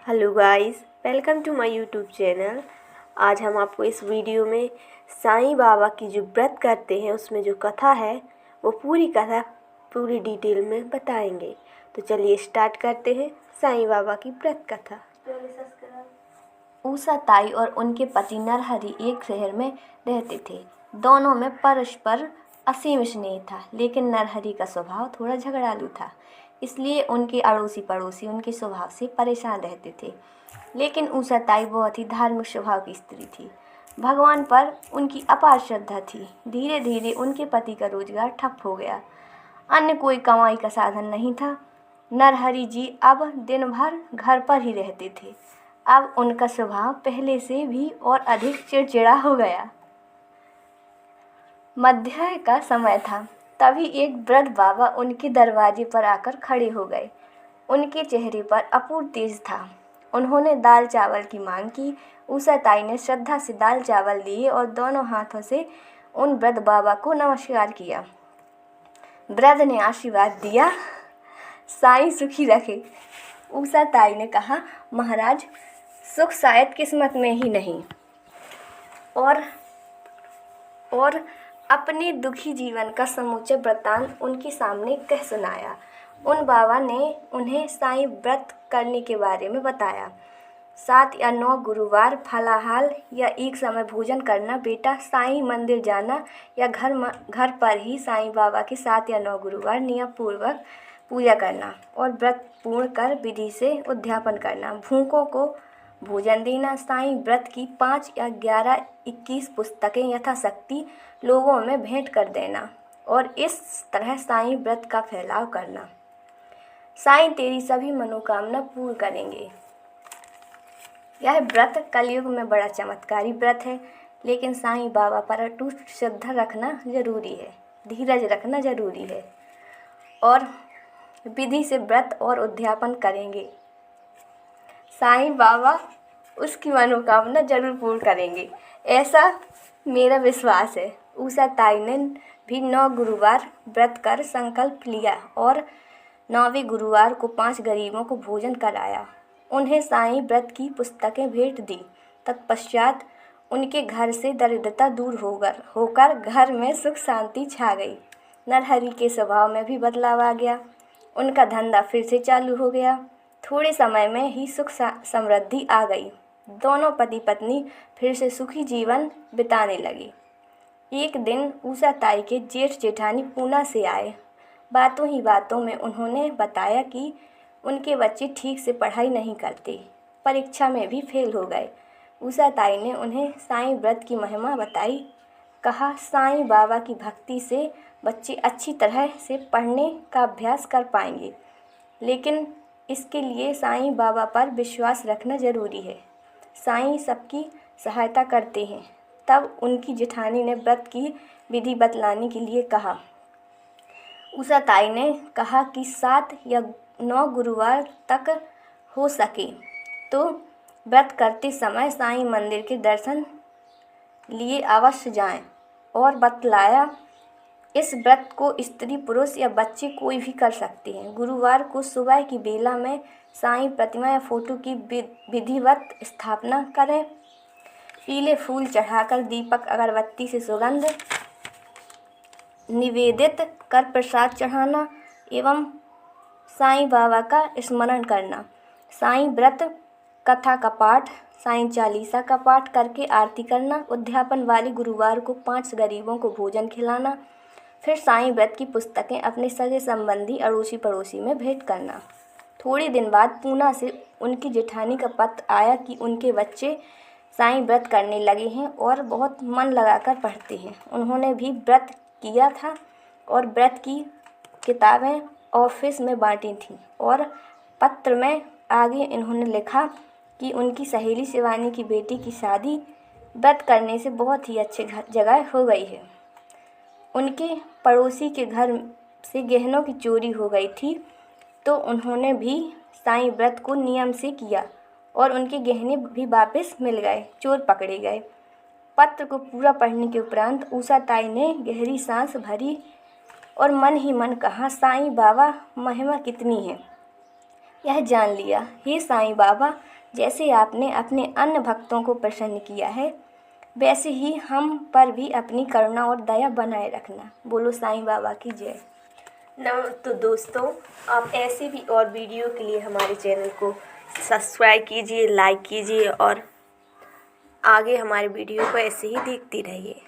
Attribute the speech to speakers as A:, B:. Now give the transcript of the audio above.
A: Hello guys, welcome to my YouTube channel. आज हम आपको इस वीडियो में साईं बाबा की जो व्रत करते हैं उसमें जो कथा है वो पूरी कथा पूरी डिटेल में बताएंगे। तो चलिए स्टार्ट करते हैं साईं बाबा की व्रत कथा।
B: उषा ताई और उनके पति नरहरि एक शहर में रहते थे। दोनों में परस्पर असीम स्नेह था, लेकिन नरहरि का स्वभाव थोड़ा झगड़ालू था, इसलिए उनके अड़ोसी पड़ोसी उनके स्वभाव से परेशान रहते थे। लेकिन उषा ताई बहुत ही धार्मिक स्वभाव की स्त्री थी। भगवान पर उनकी अपार श्रद्धा थी। धीरे धीरे उनके पति का रोजगार ठप हो गया। अन्य कोई कमाई का साधन नहीं था। नरहरि जी अब दिन भर घर पर ही रहते थे। अब उनका स्वभाव पहले से भी और अधिक चिड़चिड़ा हो गया। मध्याह्न का समय था, तभी एक वृद्ध बाबा उनके दरवाजे पर आकर खड़े हो गए। उनके चेहरे पर अपूर्व तेज था। उन्होंने दाल चावल की मांग की। उषा ताई ने श्रद्धा से दाल चावल लिए और दोनों हाथों से उन वृद्ध बाबा को नमस्कार किया। वृद्ध ने आशीर्वाद दिया, साईं सुखी रखे। उषा ताई ने कहा, महाराज, सुख शायद किस्मत में ही नहीं, और अपने दुखी जीवन का समूचा वृत्तांत उनके सामने कह सुनाया। उन बाबा ने उन्हें साईं व्रत करने के बारे में बताया। 7 या 9 गुरुवार फलाहार या एक समय भोजन करना, बेटा साईं मंदिर जाना या घर पर ही साईं बाबा के 7 या 9 गुरुवार नियम पूर्वक पूजा करना और व्रत पूर्ण कर विधि से उद्यापन करना, भूखों को भोजन देना, साईं व्रत की 5 या 11, 21 पुस्तकें यथाशक्ति लोगों में भेंट कर देना और इस तरह साईं व्रत का फैलाव करना। साईं तेरी सभी मनोकामना पूर्ण करेंगे। यह व्रत कलयुग में बड़ा चमत्कारी व्रत है, लेकिन साईं बाबा पर अटूट श्रद्धा रखना जरूरी है, धीरज रखना जरूरी है और विधि से व्रत और उद्यापन करेंगे। साईं बाबा उसकी मनोकामना जरूर पूर्ण करेंगे, ऐसा मेरा विश्वास है। उषा ताई ने भी 9 गुरुवार व्रत कर संकल्प लिया और 9वें गुरुवार को 5 गरीबों को भोजन कराया। उन्हें साईं व्रत की पुस्तकें भेंट दी। तत्पश्चात उनके घर से दरिद्रता दूर होकर घर में सुख शांति छा गई। नरहरि के स्वभाव में भी बदलाव आ गया। उनका धंधा फिर से चालू हो गया। थोड़े समय में ही सुख समृद्धि आ गई। दोनों पति पत्नी फिर से सुखी जीवन बिताने लगे। एक दिन उषा ताई के जेठ जेठानी पूना से आए। बातों ही बातों में उन्होंने बताया कि उनके बच्चे ठीक से पढ़ाई नहीं करते, परीक्षा में भी फेल हो गए। उषा ताई ने उन्हें साईं व्रत की महिमा बताई। कहा, साईं बाबा की भक्ति से बच्चे अच्छी तरह से पढ़ने का अभ्यास कर पाएंगे, लेकिन इसके लिए साईं बाबा पर विश्वास रखना जरूरी है। साईं सबकी सहायता करते हैं। तब उनकी जेठानी ने व्रत की विधि बतलाने के लिए कहा। उषा ताई ने कहा कि 7 या 9 गुरुवार तक हो सके तो व्रत करते समय साईं मंदिर के दर्शन लिए अवश्य जाएं और बतलाया, इस व्रत को स्त्री पुरुष या बच्चे कोई भी कर सकते हैं। गुरुवार को सुबह की बेला में साईं प्रतिमा या फोटो की विधिवत स्थापना करें। पीले फूल चढ़ाकर दीपक अगरबत्ती से सुगंध निवेदित कर प्रसाद चढ़ाना एवं साईं बाबा का स्मरण करना। साईं व्रत कथा का पाठ, साईं चालीसा का पाठ करके आरती करना। उद्यापन वाले गुरुवार को 5 गरीबों को भोजन खिलाना। फिर साईं व्रत की पुस्तकें अपने सगे संबंधी अड़ोसी पड़ोसी में भेंट करना। थोड़े दिन बाद पूना से उनकी जेठानी का पत्र आया कि उनके बच्चे साईं व्रत करने लगे हैं और बहुत मन लगाकर पढ़ते हैं। उन्होंने भी व्रत किया था और व्रत की किताबें ऑफिस में बांटी थीं और पत्र में आगे इन्होंने लिखा कि उनकी सहेली शिवानी की बेटी की शादी व्रत करने से बहुत ही अच्छे जगह हो गई है। उनके पड़ोसी के घर से गहनों की चोरी हो गई थी, तो उन्होंने भी साईं व्रत को नियम से किया और उनके गहने भी वापस मिल गए, चोर पकड़े गए। पत्र को पूरा पढ़ने के उपरांत उषा ताई ने गहरी सांस भरी और मन ही मन कहा, साईं बाबा महिमा कितनी है। यह जान लिया। हे साईं बाबा, जैसे आपने अपने अन्य भक्तों को प्रसन्न किया है, वैसे ही हम पर भी अपनी करुणा और दया बनाए रखना। बोलो साईं बाबा की जय।
A: तो दोस्तों, आप ऐसे भी और वीडियो के लिए हमारे चैनल को सब्सक्राइब कीजिए, लाइक कीजिए और आगे हमारे वीडियो को ऐसे ही देखते रहिए।